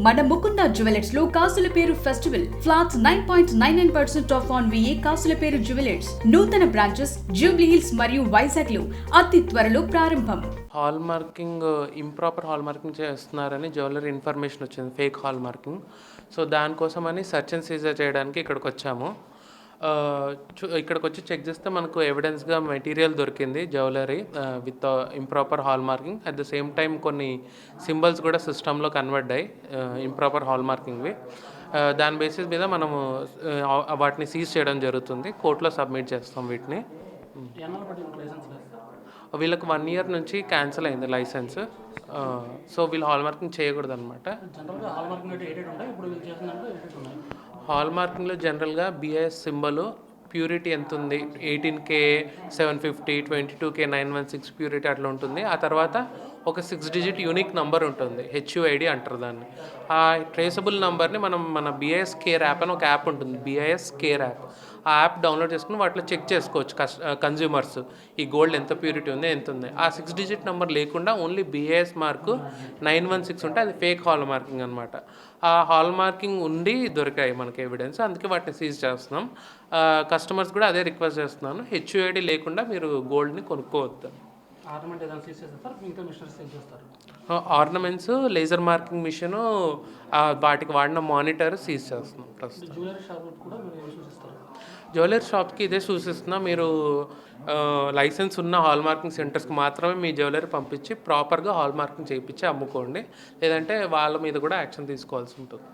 మన ముకుంద జ్యువెలర్స్ లో కాసుల పేరు festival flats 9.99% of on VA కాసుల పేరు జ్యువెలర్స్ నూతన బ్రాంచెస్ జూబ్లీ హిల్స్ మరియు వైజాగ్ లో అతి త్వరలో ప్రారంభం. Hall marking improper hall marking చేస్తున్నారని జ్యువెలరీ ఇన్ఫర్మేషన్ వచ్చింది, ఫేక్ హాల్ మార్కింగ్. సో దానికోసమని సెర్చ్ అండ్ సీజర్ చేయడానికి ఇక్కడికి వచ్చాము. ఇక్కడికి వచ్చి చెక్ చేస్తే మనకు ఎవిడెన్స్గా మెటీరియల్ దొరికింది, jewellery with improper hall marking. At the same time కొన్ని సింబల్స్ కూడా సిస్టంలో కన్వర్ట్ అయ్యి ఇంప్రాపర్ హాల్ మార్కింగ్వి. దాని బేసిస్ మీద మనము వాటిని సీజ్ చేయడం జరుగుతుంది, కోర్టులో సబ్మిట్ చేస్తాం వీటిని. వీళ్ళకి 1 year నుంచి క్యాన్సిల్ అయింది లైసెన్స్. సో వీళ్ళు హాల్ మార్కింగ్ చేయకూడదు అనమాట. హాల్ మార్కింగ్లో జనరల్గా BIS సింబల్ ప్యూరిటీ ఎంత ఉంది, 18K 750, 22K 916 ప్యూరిటీ అట్లా ఉంటుంది. ఆ తర్వాత ఒక 6 digit యూనిక్ నెంబర్ ఉంటుంది, HUID అంటారు దాన్ని. ఆ ట్రేసబుల్ నెంబర్ని మనం మన BIS కేర్ యాప్ అని ఒక యాప్ ఉంటుంది, BIS కేర్ యాప్. ఆ యాప్ డౌన్లోడ్ చేసుకుని వాటిలో చెక్ చేసుకోవచ్చు కన్జ్యూమర్స్ ఈ గోల్డ్ ఎంత ప్యూరిటీ ఉంది, ఎంత ఉంది. ఆ 6 digit నెంబర్ లేకుండా ఓన్లీ BIS మార్కు 916 ఉంటే అది ఫేక్ హాల్ మార్కింగ్ అనమాట. ఆ హాల్ మార్కింగ్ ఉండి దొరికాయి మనకి ఎవిడెన్స్, అందుకే వాటిని సీజ్ చేస్తున్నాం. కస్టమర్స్ కూడా అదే రిక్వెస్ట్ చేస్తున్నాను, HUID లేకుండా మీరు గోల్డ్ని కొనుక్కోవద్దు. ఆర్నమెంట్స్, లేజర్ మార్కింగ్ మిషన్, వాటికి వాడిన మానిటర్ సీజ్ చేస్తున్నాం ప్రస్తుతం. జ్యువెలరీ షాప్కి ఇదే సూచిస్తున్నా, మీరు లైసెన్స్ ఉన్న హాల్ మార్కింగ్ సెంటర్స్కి మాత్రమే మీ జ్యువెలరీ పంపించి ప్రాపర్గా హాల్ మార్కింగ్ చేయించి అమ్ముకోండి, లేదంటే వాళ్ళ మీద కూడా యాక్షన్ తీసుకోవాల్సి ఉంటుంది.